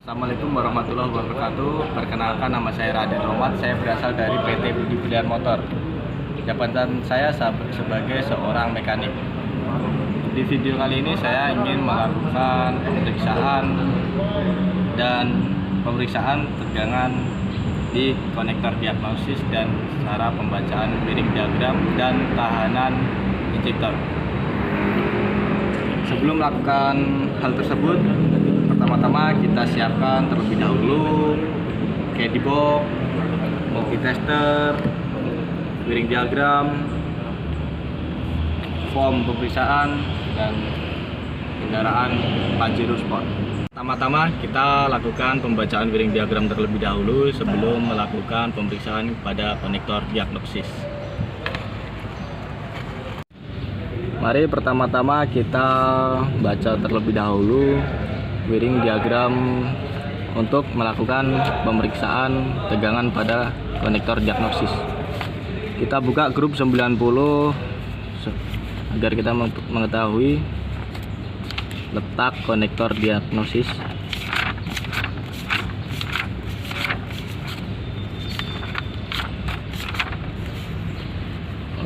Assalamualaikum warahmatullahi wabarakatuh. Perkenalkan, nama saya Raden Romat. Saya berasal dari PT Budi Pilihan Motor. Jabatan saya sebagai seorang mekanik. Di video kali ini saya ingin melakukan pemeriksaan tegangan di konektor diagnosis dan cara pembacaan bearing diagram dan tahanan injektor. Sebelum melakukan hal tersebut, pertama-tama kita siapkan terlebih dahulu caddy box, multitester, bearing diagram, form pemeriksaan, dan kendaraan Pajero Sport. Pertama-tama kita lakukan pembacaan bearing diagram terlebih dahulu sebelum melakukan pemeriksaan pada konektor diagnosis. Mari pertama-tama kita baca terlebih dahulu bearing diagram untuk melakukan pemeriksaan tegangan pada konektor diagnosis. Kita buka grup 90 agar kita mengetahui letak konektor diagnosis.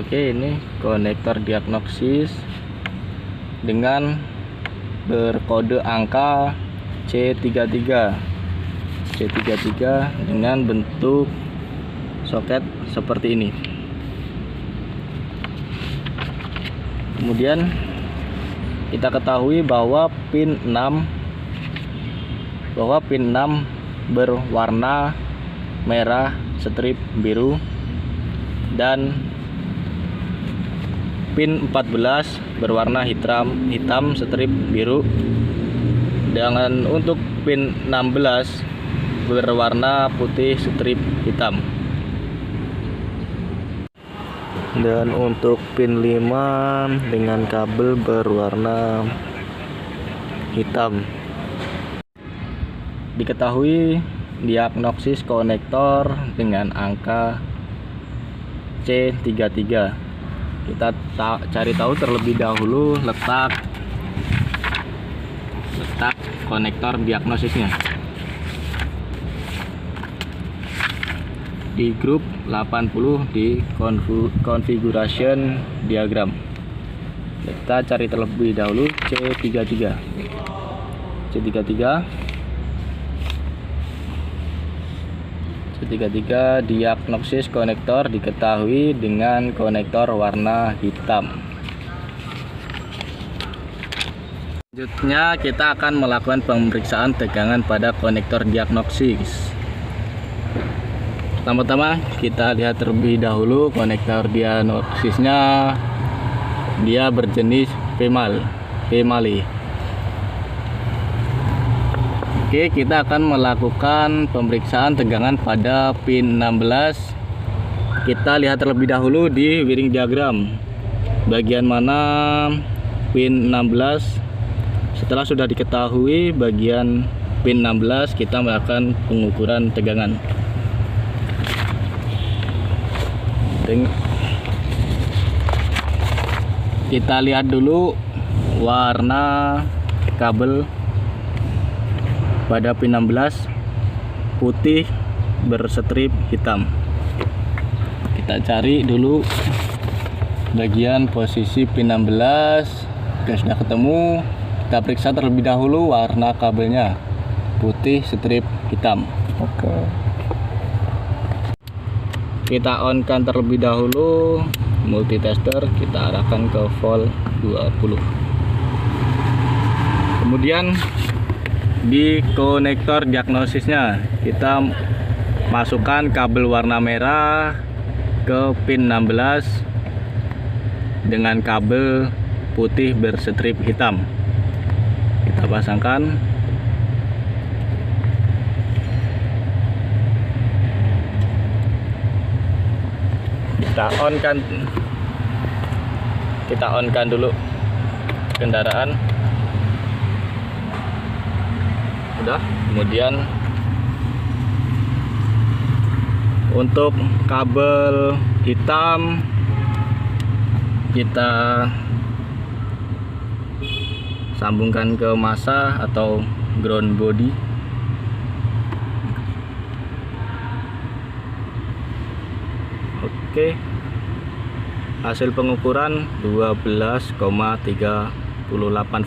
Oke, ini konektor diagnosis dengan berkode angka C33 dengan bentuk soket seperti ini. Kemudian kita ketahui bahwa pin 6 berwarna merah strip biru dan pin 14 berwarna hitam strip biru, dengan untuk pin 16 berwarna putih strip hitam, dan untuk pin 5 dengan kabel berwarna hitam. Diketahui diagnosis konektor dengan angka C33. Kita cari tahu terlebih dahulu letak konektor diagnosisnya. Di grup 80 di configuration diagram. Kita cari terlebih dahulu C33 diagnosis konektor diketahui dengan konektor warna hitam. Selanjutnya kita akan melakukan pemeriksaan tegangan pada konektor diagnosis. Pertama-tama kita lihat terlebih dahulu konektor diagnosisnya, dia berjenis P-Mali. Oke, kita akan melakukan pemeriksaan tegangan pada pin 16. Kita lihat terlebih dahulu di bearing diagram bagian mana pin 16. Setelah sudah diketahui bagian pin 16, kita melakukan pengukuran tegangan. Kita lihat dulu warna kabel pada pin 16 putih berstrip hitam. Kita cari dulu bagian posisi pin 16. Oke, sudah ketemu. Kita periksa terlebih dahulu warna kabelnya putih strip hitam. Oke. Kita on kan terlebih dahulu multitester, kita arahkan ke volt 20. Kemudian di konektor diagnosisnya kita masukkan kabel warna merah ke pin 16 dengan kabel putih berstrip hitam. Kita pasangkan. Kita on kan dulu kendaraan. Udah. Kemudian untuk kabel hitam kita sambungkan ke massa atau ground body. Oke, hasil pengukuran 12,38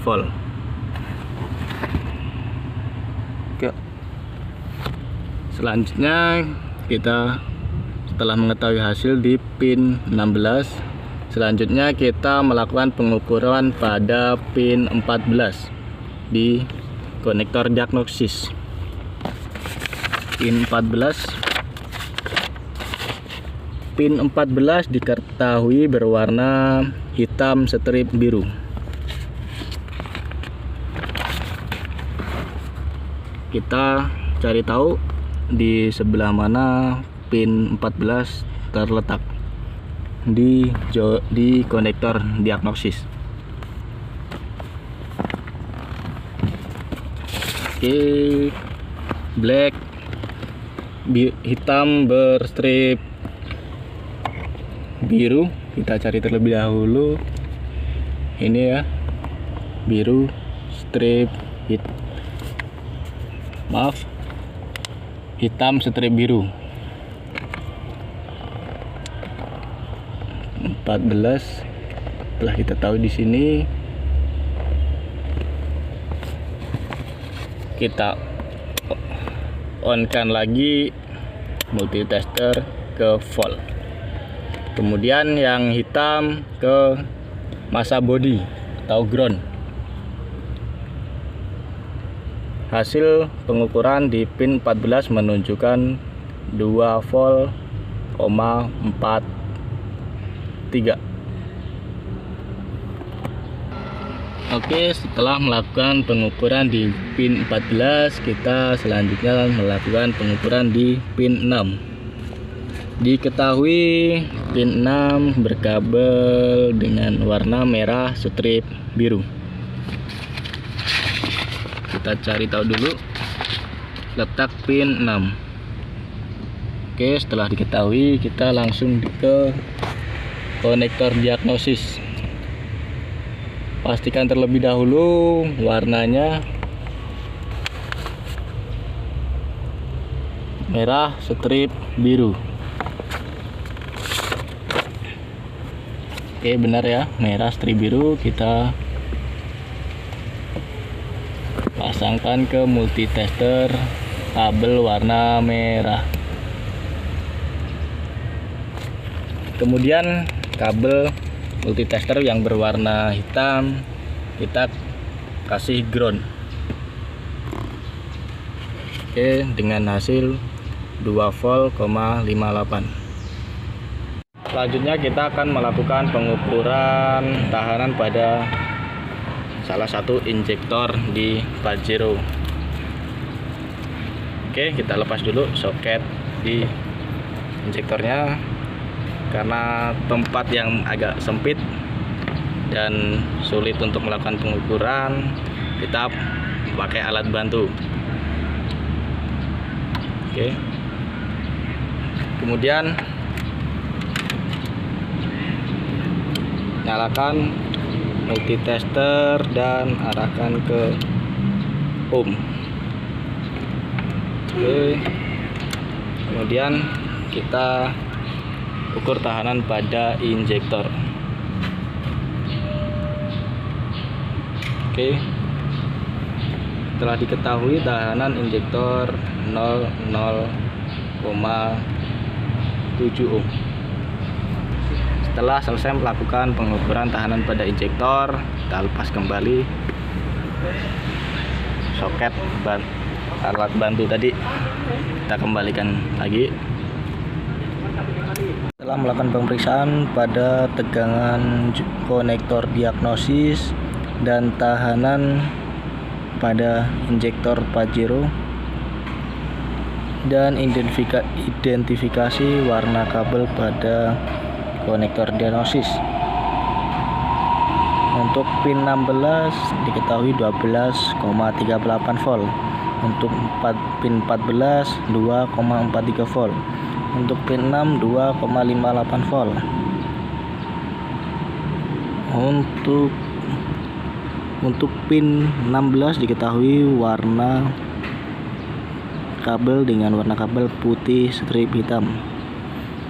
volt. Oke, selanjutnya kita setelah mengetahui hasil di pin 16, selanjutnya kita melakukan pengukuran pada pin 14 di konektor diagnosis. Pin 14 diketahui berwarna hitam strip biru. Kita cari tahu di sebelah mana pin 14 terletak di konektor diagnosis. Oke, black hitam berstrip biru, kita cari terlebih dahulu. Ini ya, biru strip hitam strip biru. 14 telah kita tahu di sini. Kita on-kan lagi multitester ke volt. Kemudian yang hitam ke masa body atau ground. Hasil pengukuran di pin 14 menunjukkan 2 volt, 43. Oke, setelah melakukan pengukuran di pin 14, kita selanjutnya melakukan pengukuran di pin 6. Diketahui pin 6 berkabel dengan warna merah strip biru. Kita cari tahu dulu letak pin 6. Oke, setelah diketahui, kita langsung ke konektor diagnosis. Pastikan terlebih dahulu warnanya merah strip biru. Oke, benar ya, merah strip biru. Kita pasangkan ke multitester kabel warna merah. Kemudian kabel multitester yang berwarna hitam kita kasih ground. Oke, dengan hasil 2 volt, 58. Selanjutnya kita akan melakukan pengukuran tahanan pada salah satu injektor di Pajero. Oke, kita lepas dulu soket di injektornya. Karena tempat yang agak sempit dan sulit untuk melakukan pengukuran, kita pakai alat bantu. Oke. Kemudian nyalakan multitester dan arahkan ke ohm. Oke. Kemudian kita ukur tahanan pada injektor. Oke, setelah diketahui tahanan injektor 0,7 ohm. Setelah selesai melakukan pengukuran tahanan pada injektor, kita lepas kembali soket alat bantu tadi, kita kembalikan lagi. Setelah melakukan pemeriksaan pada tegangan konektor diagnosis dan tahanan pada injektor Pajero dan identifikasi warna kabel pada konektor diagnosis. Untuk pin 16 diketahui 12,38 volt. Untuk pin 14 2,43 volt. Untuk pin 6 2,58 volt. Untuk pin 16 diketahui warna kabel dengan warna kabel putih strip hitam.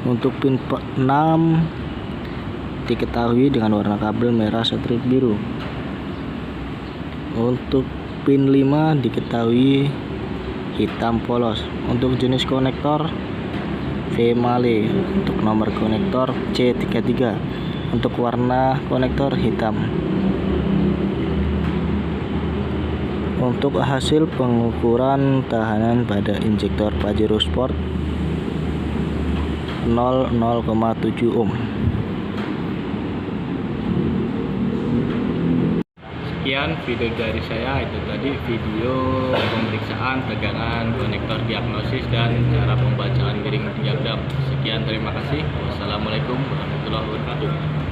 Untuk pin 6 diketahui dengan warna kabel merah strip biru. Untuk pin 5 diketahui hitam polos. Untuk jenis konektor V-Male. Untuk nomor konektor C33. Untuk warna konektor hitam. Untuk hasil pengukuran tahanan pada injektor Pajero Sport 0,7 ohm. Sekian video dari saya, itu tadi video pemeriksaan tegangan, konektor diagnosis, dan cara pembacaan bearing diagram. Sekian, terima kasih. Wassalamualaikum warahmatullahi wabarakatuh.